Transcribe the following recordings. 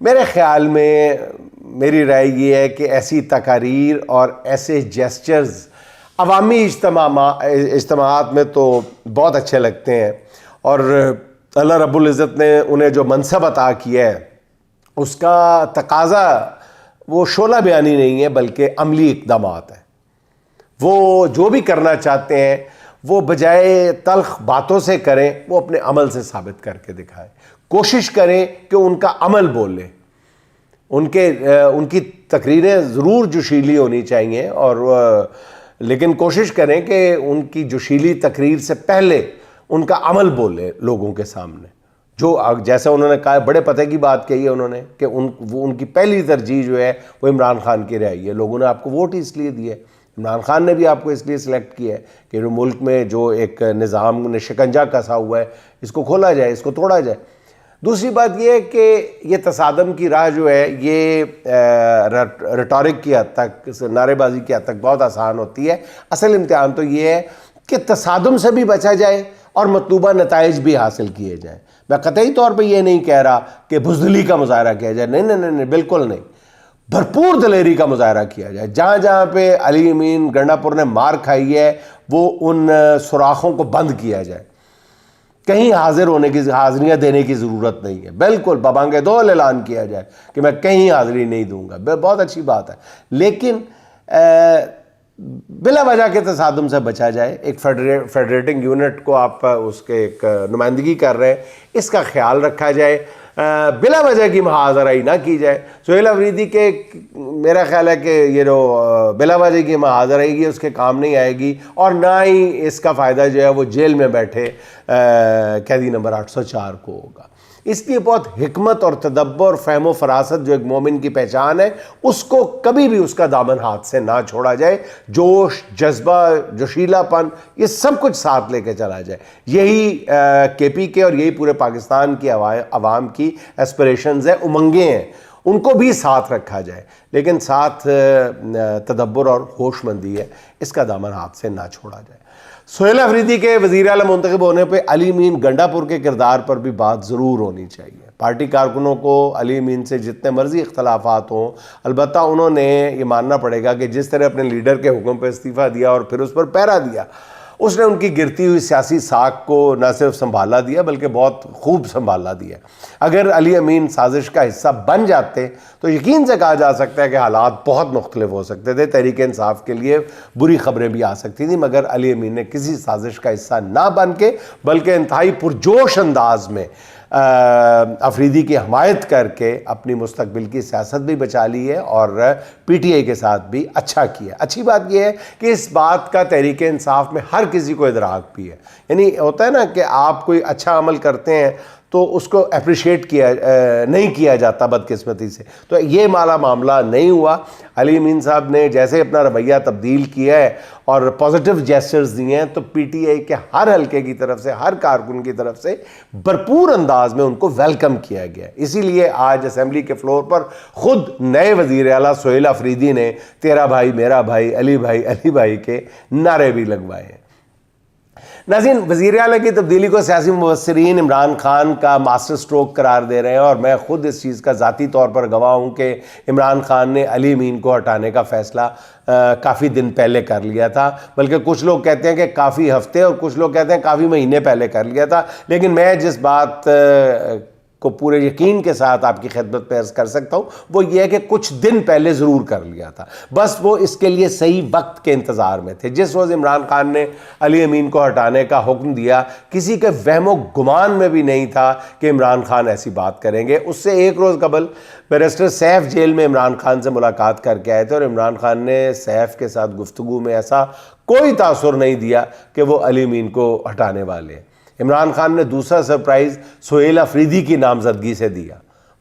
میرے خیال میں میری رائے یہ ہے کہ ایسی تقاریر اور ایسے جیسچرز عوامی اجتماعات میں تو بہت اچھے لگتے ہیں، اور اللہ رب العزت نے انہیں جو منصب عطا کیا ہے اس کا تقاضا وہ شعلہ بیانی نہیں ہے بلکہ عملی اقدامات ہیں۔ وہ جو بھی کرنا چاہتے ہیں وہ بجائے تلخ باتوں سے کریں، وہ اپنے عمل سے ثابت کر کے دکھائیں، کوشش کریں کہ ان کا عمل بولے، ان کی تقریریں ضرور جوشیلی ہونی چاہیے، اور لیکن کوشش کریں کہ ان کی جوشیلی تقریر سے پہلے ان کا عمل بولے لوگوں کے سامنے۔ جو جیسا انہوں نے کہا، بڑے پتہ کی بات کہی ہے انہوں نے کہ ان کی پہلی ترجیح جو ہے وہ عمران خان کی رہی ہے۔ لوگوں نے آپ کو ووٹ اس لیے دیے، عمران خان نے بھی آپ کو اس لیے سلیکٹ کیا ہے کہ جو ملک میں جو ایک نظام نے شکنجہ کسا ہوا ہے اس کو کھولا جائے، اس کو توڑا جائے۔ دوسری بات یہ ہے کہ یہ تصادم کی راہ جو ہے یہ ریٹورک کی حد تک، نعرے بازی کی حد تک بہت آسان ہوتی ہے۔ اصل امتحان تو یہ ہے کہ تصادم سے بھی بچا جائے اور مطلوبہ نتائج بھی حاصل کیے جائیں۔ میں قطعی طور پہ یہ نہیں کہہ رہا کہ بزدلی کا مظاہرہ کیا جائے، نہیں، بالکل نہیں، بھرپور دلیری کا مظاہرہ کیا جائے۔ جہاں جہاں پہ علی امین گنڈا پور نے مار کھائی ہے وہ ان سوراخوں کو بند کیا جائے۔ کہیں حاضریاں دینے کی ضرورت نہیں ہے، بالکل ببانگ دول اعلان کیا جائے کہ میں کہیں حاضری نہیں دوں گا، بہت اچھی بات ہے، لیکن بلا وجہ کے تصادم سے بچا جائے۔ ایک فیڈریٹنگ یونٹ کو آپ اس کے ایک نمائندگی کر رہے ہیں، اس کا خیال رکھا جائے، بلا وجہ کی محاذرائی نہ کی جائے۔ سہیل افریدی کے میرا خیال ہے کہ یہ جو بلا وجہ کی محاذرائی گی اس کے کام نہیں آئے گی، اور نہ ہی اس کا فائدہ جو ہے وہ جیل میں بیٹھے قیدی نمبر 804 کو ہوگا۔ اس لیے بہت حکمت اور تدبر، فہم و فراست جو ایک مومن کی پہچان ہے، اس کو کبھی بھی اس کا دامن ہاتھ سے نہ چھوڑا جائے۔ جوش، جذبہ، جوشیلا پن، یہ سب کچھ ساتھ لے کے چلا جائے۔ یہی کے پی کے اور یہی پورے پاکستان کی عوام کی ایسپریشنز ہیں، امنگیں ہیں، ان کو بھی ساتھ رکھا جائے، لیکن ساتھ تدبر اور ہوش مندی ہے، اس کا دامن ہاتھ سے نہ چھوڑا جائے۔ سہیل افریدی کے وزیر اعلیٰ منتخب ہونے پہ علی امین گنڈا پور کے کردار پر بھی بات ضرور ہونی چاہیے۔ پارٹی کارکنوں کو علی امین سے جتنے مرضی اختلافات ہوں، البتہ انہوں نے یہ ماننا پڑے گا کہ جس طرح اپنے لیڈر کے حکم پہ استعفیٰ دیا اور پھر اس پر پہرا دیا، اس نے ان کی گرتی ہوئی سیاسی ساکھ کو نہ صرف سنبھالا دیا بلکہ بہت خوب سنبھالا دیا۔ اگر علی امین سازش کا حصہ بن جاتے تو یقین سے کہا جا سکتا ہے کہ حالات بہت مختلف ہو سکتے تھے، تحریک انصاف کے لیے بری خبریں بھی آ سکتی تھیں، مگر علی امین نے کسی سازش کا حصہ نہ بن کے بلکہ انتہائی پرجوش انداز میں افریدی کی حمایت کر کے اپنی مستقبل کی سیاست بھی بچا لی ہے اور پی ٹی آئی کے ساتھ بھی اچھا کیا۔ اچھی بات یہ ہے کہ اس بات کا تحریک انصاف میں ہر کسی کو ادراک بھی ہے، یعنی ہوتا ہے نا کہ آپ کوئی اچھا عمل کرتے ہیں تو اس کو اپریشیٹ نہیں کیا جاتا بدقسمتی سے، تو یہ معاملہ نہیں ہوا۔ علی امین صاحب نے جیسے اپنا رویہ تبدیل کیا ہے اور پازیٹیو جیسچرز دیے ہیں، تو پی ٹی آئی کے ہر حلقے کی طرف سے، ہر کارکن کی طرف سے بھرپور انداز میں ان کو ویلکم کیا گیا۔ اسی لیے آج اسمبلی کے فلور پر خود نئے وزیر اعلیٰ سہیل افریدی نے تیرا بھائی میرا بھائی علی بھائی کے نعرے بھی لگوائے ہیں۔ ناظرین، وزیر اعلیٰ کی تبدیلی کو سیاسی مبصرین عمران خان کا ماسٹر سٹروک قرار دے رہے ہیں، اور میں خود اس چیز کا ذاتی طور پر گواہ ہوں کہ عمران خان نے علی امین کو ہٹانے کا فیصلہ کافی دن پہلے کر لیا تھا، بلکہ کچھ لوگ کہتے ہیں کہ کافی ہفتے اور کچھ لوگ کہتے ہیں کافی مہینے پہلے کر لیا تھا، لیکن میں جس بات کو پورے یقین کے ساتھ آپ کی خدمت میں عرض کر سکتا ہوں وہ یہ ہے کہ کچھ دن پہلے ضرور کر لیا تھا، بس وہ اس کے لیے صحیح وقت کے انتظار میں تھے۔ جس روز عمران خان نے علی امین کو ہٹانے کا حکم دیا، کسی کے وہم و گمان میں بھی نہیں تھا کہ عمران خان ایسی بات کریں گے۔ اس سے ایک روز قبل بیرسٹر سیف جیل میں عمران خان سے ملاقات کر کے آئے تھے، اور عمران خان نے سیف کے ساتھ گفتگو میں ایسا کوئی تاثر نہیں دیا کہ وہ علی امین کو ہٹانے والے ہیں۔ عمران خان نے دوسرا سرپرائز سہیل افریدی کی نامزدگی سے دیا،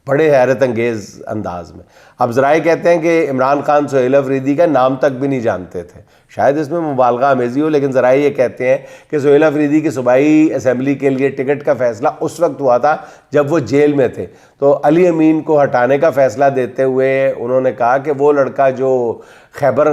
بڑے حیرت انگیز انداز میں۔ اب ذرائع کہتے ہیں کہ عمران خان سہیل افریدی کا نام تک بھی نہیں جانتے تھے، شاید اس میں مبالغہ آمیزی ہو، لیکن ذرائع یہ کہتے ہیں کہ سہیل آفریدی کی صوبائی اسمبلی کے لیے ٹکٹ کا فیصلہ اس وقت ہوا تھا جب وہ جیل میں تھے، تو علی امین کو ہٹانے کا فیصلہ دیتے ہوئے انہوں نے کہا کہ وہ لڑکا جو خیبر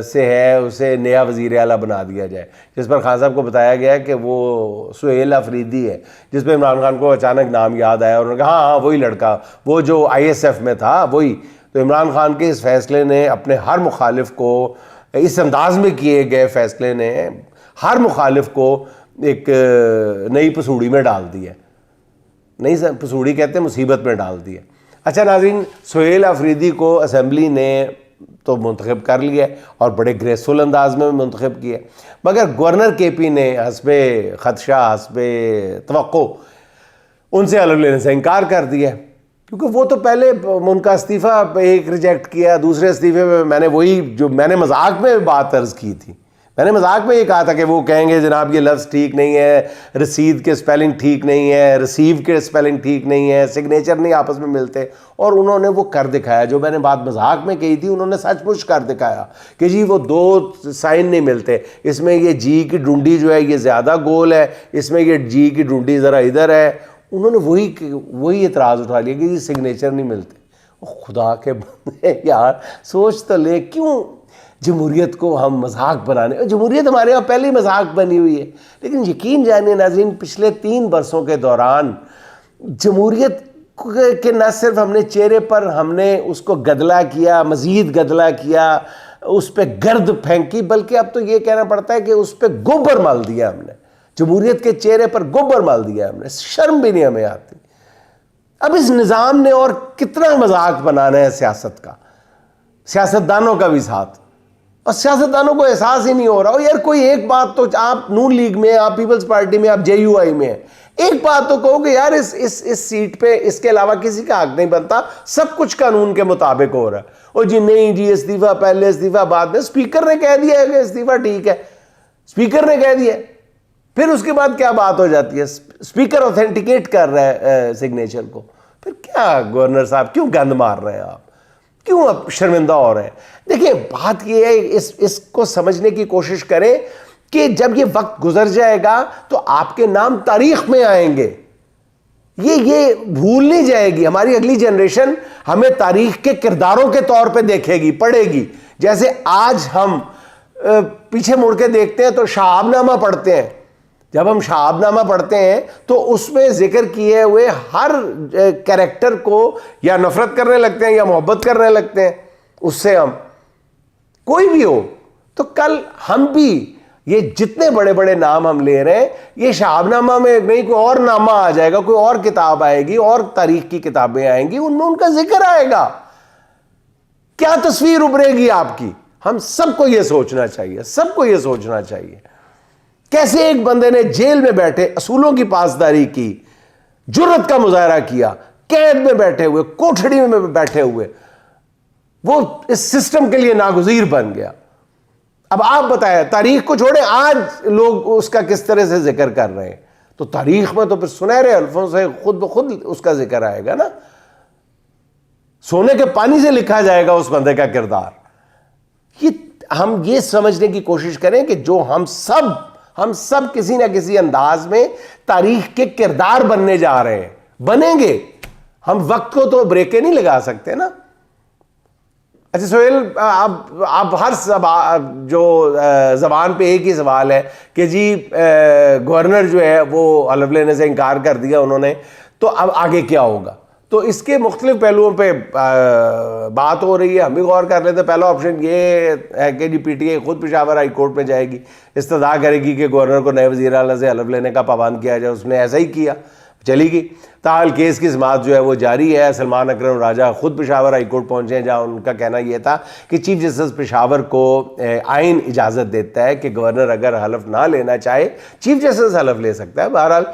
سے ہے اسے نیا وزیر اعلیٰ بنا دیا جائے، جس پر خان صاحب کو بتایا گیا کہ وہ سہیل آفریدی ہے، جس پہ عمران خان کو اچانک نام یاد آیا اور انہوں نے کہا ہاں وہی لڑکا، وہ جو ISF میں تھا وہی۔ تو عمران خان کے اس فیصلے نے اپنے ہر مخالف کو، اس انداز میں کیے گئے فیصلے نے ہر مخالف کو ایک نئی پسوڑی میں ڈال دیا، نئی پسوڑی کہتے ہیں مصیبت میں ڈال دیا۔ اچھا ناظرین، سہیل آفریدی کو اسمبلی نے تو منتخب کر لیا اور بڑے گریسفل انداز میں منتخب کیا، مگر گورنر KP نے حسب خدشہ حسب توقع ان سے حلف لینے سے انکار کر دیا، کیونکہ وہ تو پہلے ان کا استعفیٰ ایک ریجیکٹ کیا، دوسرے استعفے میں میں نے وہی جو میں نے مذاق میں بات عرض کی تھی، میں نے مذاق میں یہ کہا تھا کہ وہ کہیں گے جناب یہ لفظ ٹھیک نہیں ہے، رسید کے سپیلنگ ٹھیک نہیں ہے، ریسیو کے سپیلنگ ٹھیک نہیں ہے، سگنیچر نہیں آپس میں ملتے، اور انہوں نے وہ کر دکھایا۔ جو میں نے بات مذاق میں کہی تھی انہوں نے سچ مچ کر دکھایا کہ جی وہ دو سائن نہیں ملتے، اس میں یہ جی کی ڈونڈی جو ہے یہ زیادہ گول ہے، اس میں یہ جی کی ڈونڈی ذرا ادھر ہے۔ انہوں نے وہی اعتراض اٹھا لیا کہ یہ سگنیچر نہیں ملتے۔ خدا کے بندے یار سوچ تو لے، کیوں جمہوریت کو ہم مذاق بنانے، جمہوریت ہمارے یہاں پہلے ہی مذاق بنی ہوئی ہے، لیکن یقین جانیے ناظرین پچھلے 3 برسوں کے دوران جمہوریت کے نہ صرف ہم نے چہرے پر ہم نے اس کو گدلا کیا، مزید گدلا کیا، اس پہ گرد پھینکی، بلکہ اب تو یہ کہنا پڑتا ہے کہ اس پہ گوبر مال دیا ہم نے، جمہوریت کے چہرے پر گوبر مال دیا ہم نے، شرم بھی نہیں ہمیں آتی۔ اب اس نظام نے اور کتنا مذاق بنانا ہے سیاست کا، سیاستدانوں کا بھی ساتھ، اور سیاستدانوں کو احساس ہی نہیں ہو رہا۔ اور یار کوئی ایک بات تو، آپ نون لیگ میں، آپ پیپلز پارٹی میں، آپ JUI میں ہیں، ایک بات تو کہو کہ یار اس سیٹ پہ اس کے علاوہ کسی کا حق نہیں بنتا، سب کچھ قانون کے مطابق ہو رہا ہے۔ اور جی نہیں جی استعفیٰ پہلے استعفیٰ بعد میں، اسپیکر نے کہہ دیا ہے کہ استعفیٰ ٹھیک ہے، اسپیکر نے کہہ دیا، پھر اس کے بعد کیا بات ہو جاتی ہے؟ اسپیکر اوتھینٹیکیٹ کر رہا ہے سگنیچر کو، پھر کیا گورنر صاحب کیوں گند مار رہے ہیں آپ، کیوں اب شرمندہ ہو رہے ہیں؟ دیکھیں بات یہ ہے، اس کو سمجھنے کی کوشش کریں کہ جب یہ وقت گزر جائے گا تو آپ کے نام تاریخ میں آئیں گے، یہ بھول نہیں جائے گی۔ ہماری اگلی جنریشن ہمیں تاریخ کے کرداروں کے طور پہ دیکھے گی، پڑھے گی۔ جیسے آج ہم پیچھے مڑ کے دیکھتے ہیں تو شہاب نامہ پڑھتے ہیں، جب ہم شہاب نامہ پڑھتے ہیں تو اس میں ذکر کیے ہوئے ہر کریکٹر کو یا نفرت کرنے لگتے ہیں یا محبت کرنے لگتے ہیں اس سے، ہم کوئی بھی ہو۔ تو کل ہم بھی یہ جتنے بڑے بڑے نام ہم لے رہے ہیں، یہ شہاب نامہ میں نہیں، کوئی اور نامہ آ جائے گا، کوئی اور کتاب آئے گی، اور تاریخ کی کتابیں آئیں گی، ان میں ان کا ذکر آئے گا، کیا تصویر ابھرے گی آپ کی؟ ہم سب کو یہ سوچنا چاہیے، سب کو یہ سوچنا چاہیے کیسے ایک بندے نے جیل میں بیٹھے اصولوں کی پاسداری کی، جرت کا مظاہرہ کیا، قید میں بیٹھے ہوئے، کوٹھڑی میں بیٹھے ہوئے، وہ اس سسٹم کے لیے ناگزیر بن گیا۔ اب آپ بتائیں، تاریخ کو چھوڑیں، آج لوگ اس کا کس طرح سے ذکر کر رہے ہیں، تو تاریخ میں تو پھر سنہرے الفاظوں سے خود بخود اس کا ذکر آئے گا نا، سونے کے پانی سے لکھا جائے گا اس بندے کا کردار۔ ہم یہ سمجھنے کی کوشش کریں کہ جو ہم سب کسی نہ کسی انداز میں تاریخ کے کردار بننے جا رہے ہیں، بنیں گے، ہم وقت کو تو بریکیں نہیں لگا سکتے نا۔ اچھا سہیل، آپ ہر جو زبان پہ ایک ہی سوال ہے کہ جی گورنر جو ہے وہ حلف لینے سے انکار کر دیا انہوں نے، تو اب آگے کیا ہوگا؟ تو اس کے مختلف پہلوؤں پہ بات ہو رہی ہے، ہم بھی غور کر لیتے ہیں۔ پہلا آپشن یہ ہے کہ جی PTI خود پشاور ہائی کورٹ میں جائے گی، استدعا کرے گی کہ گورنر کو نئے وزیر اعلیٰ سے حلف لینے کا پابند کیا جائے، اس نے ایسا ہی کیا، چلی گئی۔ تاحال کیس کی سماعت جو ہے وہ جاری ہے۔ سلمان اکرم راجہ خود پشاور ہائی کورٹ پہنچے ہیں، جہاں ان کا کہنا یہ تھا کہ چیف جسٹس پشاور کو آئین اجازت دیتا ہے کہ گورنر اگر حلف نہ لینا چاہے، چیف جسٹس حلف لے سکتا ہے۔ بہرحال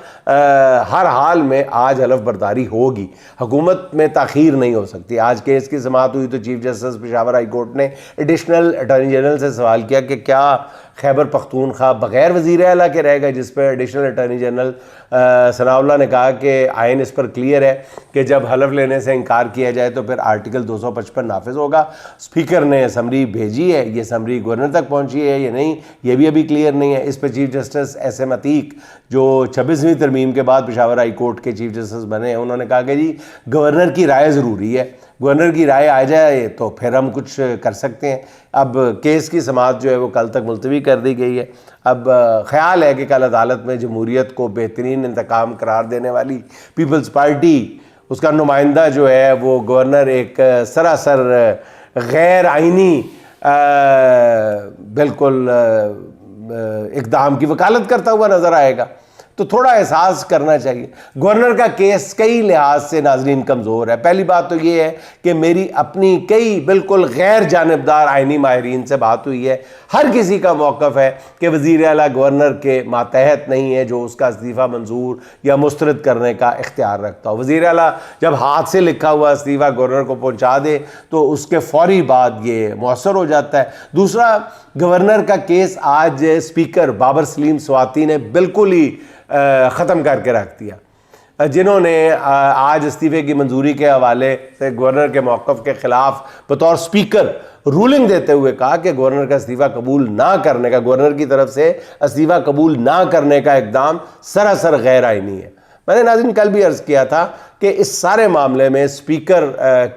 ہر حال میں آج حلف برداری ہوگی، حکومت میں تاخیر نہیں ہو سکتی۔ آج کیس کی سماعت ہوئی تو chief justice Peshawar high court نے ایڈیشنل اٹارنی جنرل سے سوال کیا کہ کیا خیبر پختونخوا بغیر وزیر اعلیٰ کے رہے گا، جس پہ ایڈیشنل اٹارنی جنرل ثناء اللہ نے کہا کہ آئین لائن اس پر کلیئر ہے کہ جب حلف لینے سے انکار کیا جائے تو پھر آرٹیکل 255 نافذ ہوگا. اسپیکر نے سمری بھیجی ہے, یہ سمری گورنر تک پہنچی ہے یا نہیں یہ بھی ابھی کلیئر نہیں ہے. اس پہ chief justice S M Atiq جو 26ویں ترمیم کے بعد پشاور ہائی کورٹ کے چیف جسٹس بنے ہیں, انہوں نے کہا کہ جی گورنر کی رائے ضروری ہے, گورنر کی رائے آ جائے تو پھر ہم کچھ کر سکتے ہیں. اب کیس کی سماعت جو ہے وہ کل تک ملتوی کر دی گئی ہے. اب خیال ہے کہ کل عدالت میں جمہوریت کو بہترین انتقام قرار دینے والی پیپلز پارٹی, اس کا نمائندہ جو ہے وہ گورنر ایک سراسر غیر آئینی بالکل اقدام کی وکالت کرتا ہوا نظر آئے گا. تو تھوڑا احساس کرنا چاہیے. گورنر کا کیس کئی لحاظ سے ناظرین کمزور ہے. پہلی بات تو یہ ہے کہ میری اپنی کئی بالکل غیر جانبدار آئینی ماہرین سے بات ہوئی ہے. ہر کسی کا موقف ہے کہ وزیر اعلیٰ گورنر کے ماتحت نہیں ہے جو اس کا استعفیٰ منظور یا مسترد کرنے کا اختیار رکھتا ہو. وزیر اعلیٰ جب ہاتھ سے لکھا ہوا استعفیٰ گورنر کو پہنچا دے تو اس کے فوری بعد یہ مؤثر ہو جاتا ہے. دوسرا, گورنر کا کیس آج اسپیکر بابر سلیم سواتی نے بالکل ہی ختم کر کے رکھ دیا, جنہوں نے آج استعفے کی منظوری کے حوالے سے گورنر کے موقف کے خلاف بطور اسپیکر رولنگ دیتے ہوئے کہا کہ گورنر کا استعفیٰ قبول نہ کرنے کا, گورنر کی طرف سے استعفیٰ قبول نہ کرنے کا اقدام سراسر غیر آئینی ہے. میں نے ناظرین کل بھی عرض کیا تھا کہ اس سارے معاملے میں اسپیکر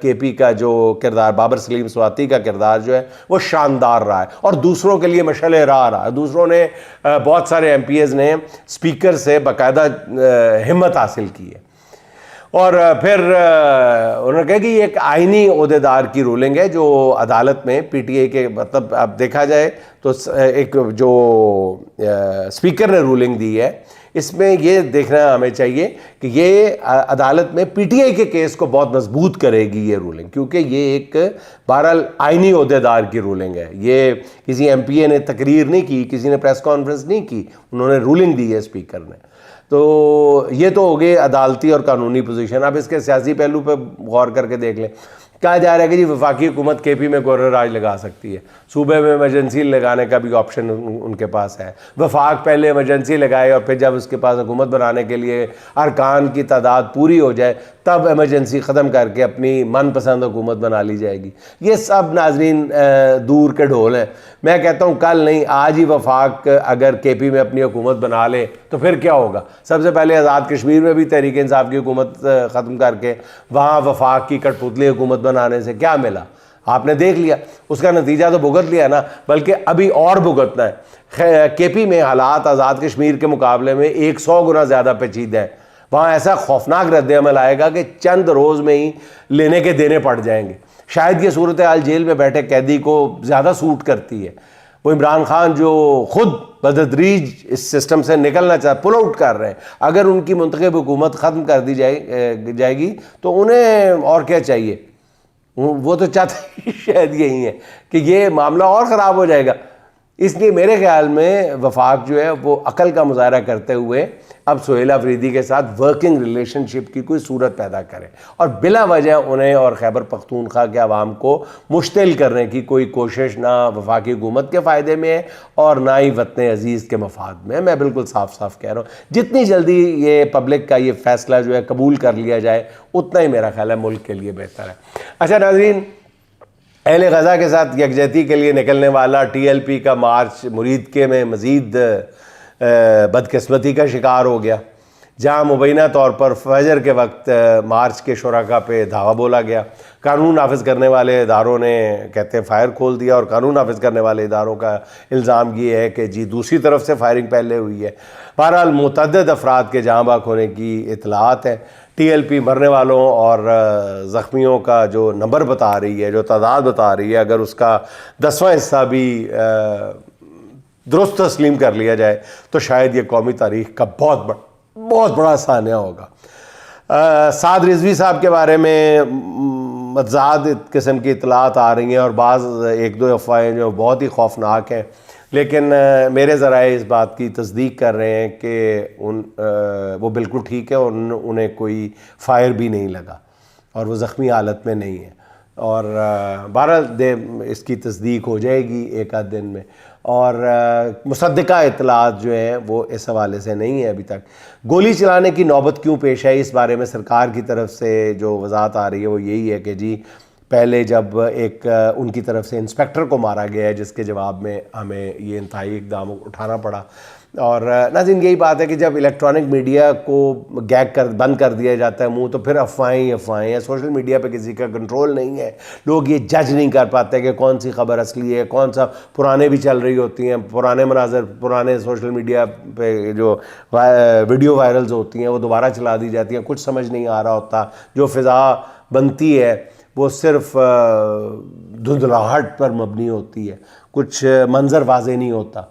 کے پی کا جو کردار, بابر سلیم سواتی کا کردار جو ہے وہ شاندار رہا ہے اور دوسروں کے لیے مشعل راہ رہا ہے. دوسروں نے بہت سارے ایم پی ایز نے اسپیکر سے باقاعدہ ہمت حاصل کی ہے اور پھر انہوں نے کہا کہ یہ ایک آئینی عہدیدار کی رولنگ ہے جو عدالت میں پی ٹی آئی کے مطلب اب دیکھا جائے تو ایک جو اسپیکر نے رولنگ دی ہے اس میں یہ دیکھنا ہمیں چاہیے کہ یہ عدالت میں پی ٹی آئی کے کیس کو بہت مضبوط کرے گی یہ رولنگ, کیونکہ یہ ایک بہرحال آئینی عہدیدار کی رولنگ ہے. یہ کسی ایم پی اے نے تقریر نہیں کی, کسی نے پریس کانفرنس نہیں کی, انہوں نے رولنگ دی ہے اسپیکر نے. تو یہ تو ہو گئی عدالتی اور قانونی پوزیشن. اب اس کے سیاسی پہلو پہ غور کر کے دیکھ لیں. کہا جا رہا ہے کہ جی وفاقی حکومت کے پی میں گورنر راج لگا سکتی ہے, صوبے میں ایمرجنسی لگانے کا بھی آپشن ان کے پاس ہے. وفاق پہلے ایمرجنسی لگائے اور پھر جب اس کے پاس حکومت بنانے کے لیے ارکان کی تعداد پوری ہو جائے تب ایمرجنسی ختم کر کے اپنی من پسند حکومت بنا لی جائے گی. یہ سب ناظرین دور کے ڈھول ہیں. میں کہتا ہوں کل نہیں آج ہی وفاق اگر کے پی میں اپنی حکومت بنا لے تو پھر کیا ہوگا. سب سے پہلے آزاد کشمیر میں بھی تحریک انصاف کی حکومت ختم کر کے وہاں وفاق کی کٹ پتلی حکومت بنانے سے کیا ملا, آپ نے دیکھ لیا, اس کا نتیجہ تو بھگت لیا نا, بلکہ ابھی اور بھگتنا ہے. کے پی میں حالات آزاد کشمیر کے مقابلے میں 100 گنا زیادہ پیچیدہ ہیں. وہاں ایسا خوفناک رد عمل آئے گا کہ چند روز میں ہی لینے کے دینے پڑ جائیں گے. شاید یہ صورتحال جیل میں بیٹھے قیدی کو زیادہ سوٹ کرتی ہے. وہ عمران خان جو خود بتدریج اس سسٹم سے نکلنا چاہتے, پل آؤٹ کر رہے ہیں, اگر ان کی منتخب حکومت ختم کر دی جائے گی تو انہیں اور کیا چاہیے. وہ تو چاہتے شاید یہی ہے کہ یہ معاملہ اور خراب ہو جائے گا. اس لیے میرے خیال میں وفاق جو ہے وہ عقل کا مظاہرہ کرتے ہوئے اب سہیل آفریدی کے ساتھ ورکنگ ریلیشن شپ کی کوئی صورت پیدا کرے اور بلا وجہ انہیں اور خیبر پختونخوا کے عوام کو مشتعل کرنے کی کوئی کوشش نہ وفاقی حکومت کے فائدے میں ہے اور نہ ہی وطن عزیز کے مفاد میں. میں بالکل صاف صاف کہہ رہا ہوں جتنی جلدی یہ پبلک کا یہ فیصلہ جو ہے قبول کر لیا جائے اتنا ہی میرا خیال ہے ملک کے لیے بہتر ہے. اچھا ناظرین, اہل غزہ کے ساتھ یکجہتی کے لیے نکلنے والا ٹی ایل پی کا مارچ مرید کے میں مزید بدقسمتی کا شکار ہو گیا, جہاں مبینہ طور پر فجر کے وقت مارچ کے شرکاء پہ دھاوا بولا گیا. قانون نافذ کرنے والے اداروں نے کہتے ہیں فائر کھول دیا اور قانون نافذ کرنے والے اداروں کا الزام یہ ہے کہ جی دوسری طرف سے فائرنگ پہلے ہوئی ہے. بہرحال متعدد افراد کے جاں بحق ہونے کی اطلاعات ہیں. ٹی ایل پی مرنے والوں اور زخمیوں کا جو نمبر بتا رہی ہے, جو تعداد بتا رہی ہے, اگر اس کا 10واں حصہ بھی درست تسلیم کر لیا جائے تو شاید یہ قومی تاریخ کا بہت بڑا سانحہ ہوگا. سعد رضوی صاحب کے بارے میں متضاد قسم کی اطلاعات آ رہی ہیں اور بعض ایک دو افواہیں جو بہت ہی خوفناک ہیں, لیکن میرے ذرائع اس بات کی تصدیق کر رہے ہیں کہ وہ بالکل ٹھیک ہے اور انہیں کوئی فائر بھی نہیں لگا اور وہ زخمی حالت میں نہیں ہے. اور بہرحال اس کی تصدیق ہو جائے گی ایک آدھ دن میں. اور مصدقہ اطلاعات جو ہیں وہ اس حوالے سے نہیں ہے ابھی تک۔ گولی چلانے کی نوبت کیوں پیش آئی، اس بارے میں سرکار کی طرف سے جو وضاحت آ رہی ہے وہ یہی ہے کہ جی پہلے جب ایک ان کی طرف سے انسپیکٹر کو مارا گیا ہے، جس کے جواب میں ہمیں یہ انتہائی اقدام اٹھانا پڑا۔ اور ناظرین یہی بات ہے کہ جب الیکٹرانک میڈیا کو بند کر دیا جاتا ہے منہ، تو پھر افواہیں ہیں۔ سوشل میڈیا پہ کسی کا کنٹرول نہیں ہے، لوگ یہ جج نہیں کر پاتے کہ کون سی خبر اصلی ہے، کون سا پرانے بھی چل رہی ہوتی ہیں، پرانے مناظر پرانے سوشل میڈیا پہ جو ویڈیو وائرلز ہوتی ہیں وہ دوبارہ چلا دی جاتی ہیں، کچھ سمجھ نہیں آ رہا ہوتا۔ جو فضا بنتی ہے وہ صرف دھندلاہٹ پر مبنی ہوتی ہے، کچھ منظر واضح نہیں ہوتا۔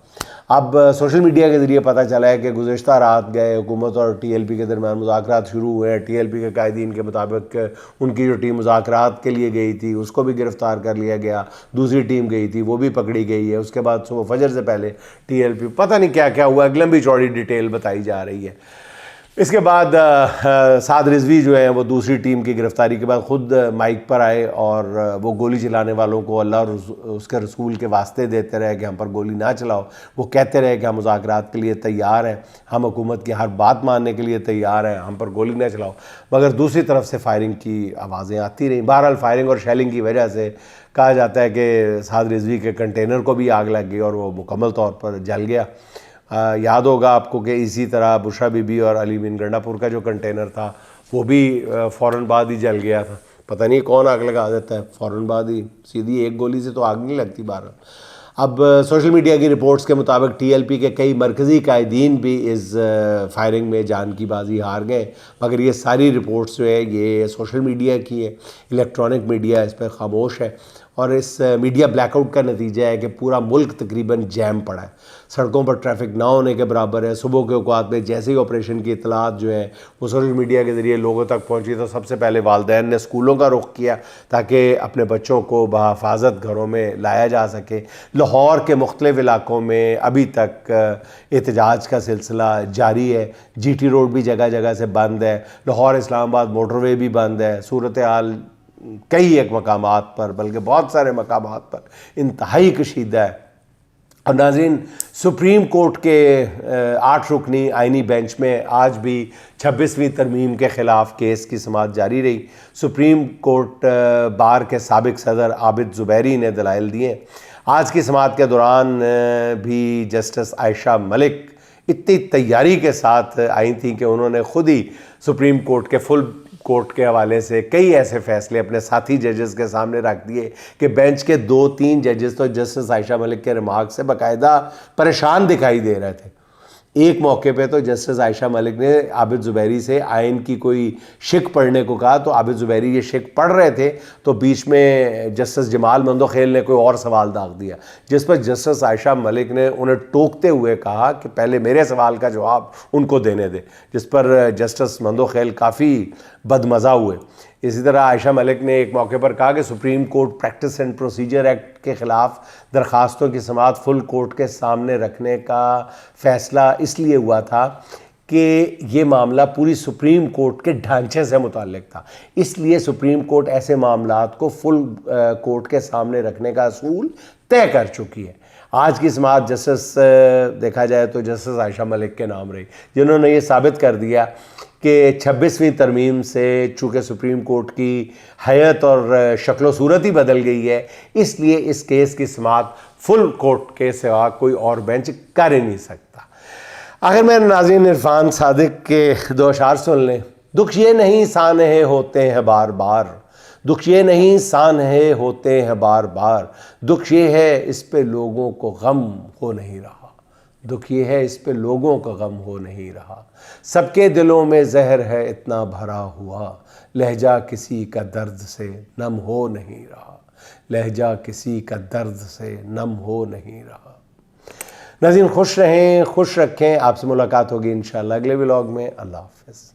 اب سوشل میڈیا کے ذریعے پتہ چلا ہے کہ گزشتہ رات گئے حکومت اور ٹی ایل پی کے درمیان مذاکرات شروع ہوئے ہیں۔ ٹی ایل پی کے قائدین کے مطابق ان کی جو ٹیم مذاکرات کے لیے گئی تھی اس کو بھی گرفتار کر لیا گیا، دوسری ٹیم گئی تھی وہ بھی پکڑی گئی ہے۔ اس کے بعد صبح فجر سے پہلے ٹی ایل پی پتہ نہیں کیا کیا ہوا، ایک لمبی چوڑی ڈیٹیل بتائی جا رہی ہے۔ اس کے بعد سعد رضوی جو ہیں وہ دوسری ٹیم کی گرفتاری کے بعد خود مائک پر آئے اور وہ گولی چلانے والوں کو اللہ اور اس کے رسول کے واسطے دیتے رہے کہ ہم پر گولی نہ چلاؤ۔ وہ کہتے رہے کہ ہم مذاکرات کے لیے تیار ہیں، ہم حکومت کی ہر بات ماننے کے لیے تیار ہیں، ہم پر گولی نہ چلاؤ، مگر دوسری طرف سے فائرنگ کی آوازیں آتی رہیں۔ بہرحال فائرنگ اور شیلنگ کی وجہ سے کہا جاتا ہے کہ سعد رضوی کے کنٹینر کو بھی آگ لگ گئی اور وہ مکمل طور پر جل گیا۔ یاد ہوگا آپ کو کہ اسی طرح بشرا بی بی اور علی مین گنڈا پور کا جو کنٹینر تھا وہ بھی فوراً بعد ہی جل گیا تھا۔ پتہ نہیں کون آگ لگا دیتا ہے فوراً بعد ہی، سیدھی ایک گولی سے تو آگ نہیں لگتی بہرحال۔ اب سوشل میڈیا کی رپورٹس کے مطابق ٹی ایل پی کے کئی مرکزی قائدین بھی اس فائرنگ میں جان کی بازی ہار گئے، مگر یہ ساری رپورٹس جو ہے یہ سوشل میڈیا کی ہے، الیکٹرانک میڈیا اس پہ خاموش ہے۔ اور اس میڈیا بلیک آؤٹ کا نتیجہ ہے کہ پورا ملک تقریباً جیم پڑا ہے، سڑکوں پر ٹریفک نہ ہونے کے برابر ہے۔ صبح کے اوقات میں جیسے ہی آپریشن کی اطلاعات جو ہیں وہ سوشل میڈیا کے ذریعے لوگوں تک پہنچی تو سب سے پہلے والدین نے اسکولوں کا رخ کیا تاکہ اپنے بچوں کو بحفاظت گھروں میں لایا جا سکے۔ لاہور کے مختلف علاقوں میں ابھی تک احتجاج کا سلسلہ جاری ہے، جی ٹی روڈ بھی جگہ جگہ سے بند ہے، لاہور اسلام آباد موٹر وے بھی بند ہے۔ صورتحال کئی ایک مقامات پر بلکہ بہت سارے مقامات پر انتہائی کشیدہ ہے۔ اور ناظرین سپریم کورٹ کے 8 رکنی آئینی بینچ میں آج بھی 26ویں ترمیم کے خلاف کیس کی سماعت جاری رہی۔ سپریم کورٹ بار کے سابق صدر عابد زبیری نے دلائل دیے۔ آج کی سماعت کے دوران بھی جسٹس عائشہ ملک اتنی تیاری کے ساتھ آئی تھیں کہ انہوں نے خود ہی سپریم کورٹ کے فل کورٹ کے حوالے سے کئی ایسے فیصلے اپنے ساتھی ججز کے سامنے رکھ دیے کہ بینچ کے 2-3 ججز تو جسٹس عائشہ ملک کے ریمارک سے باقاعدہ پریشان دکھائی دے رہے تھے۔ ایک موقع پہ تو جسٹس عائشہ ملک نے عابد زبیری سے آئین کی کوئی شق پڑھنے کو کہا تو عابد زبیری یہ شق پڑھ رہے تھے تو بیچ میں جسٹس جمال مندوخیل نے کوئی اور سوال داغ دیا، جس پر جسٹس عائشہ ملک نے انہیں ٹوکتے ہوئے کہا کہ پہلے میرے سوال کا جواب ان کو دینے دے، جس پر جسٹس مندوخیل کافی بدمزہ ہوئے۔ اسی طرح عائشہ ملک نے ایک موقع پر کہا کہ supreme court practice and procedure act کے خلاف درخواستوں کی سماعت فل کورٹ کے سامنے رکھنے کا فیصلہ اس لیے ہوا تھا کہ یہ معاملہ پوری سپریم کورٹ کے ڈھانچے سے متعلق تھا، اس لیے سپریم کورٹ ایسے معاملات کو فل کورٹ کے سامنے رکھنے کا اصول طے کر چکی ہے۔ آج کی سماعت جسٹس دیکھا جائے تو جسٹس عائشہ ملک کے نام رہی، جنہوں نے یہ ثابت کر دیا کہ 26ویں ترمیم سے چونکہ سپریم کورٹ کی حیت اور شکل و صورت ہی بدل گئی ہے، اس لیے اس کیس کی سماعت فل کورٹ کے سوا کوئی اور بینچ کر ہی نہیں سکتا۔ آخر میں ناظرین عرفان صادق کے 2 اشعار سن لیں۔ دکھ یہ نہیں سانحے ہوتے ہیں بار بار، دکھ یہ نہیں سانحے ہوتے ہیں بار بار، دکھ یہ ہے اس پہ لوگوں کو غم ہو نہیں رہا، دکھ یہ ہے اس پہ لوگوں کا غم ہو نہیں رہا، سب کے دلوں میں زہر ہے اتنا بھرا ہوا، لہجہ کسی کا درد سے نم ہو نہیں رہا، لہجہ کسی کا درد سے نم ہو نہیں رہا۔ ناظرین خوش رہیں، خوش رکھیں، آپ سے ملاقات ہوگی انشاءاللہ اگلے ولاگ میں۔ اللہ حافظ۔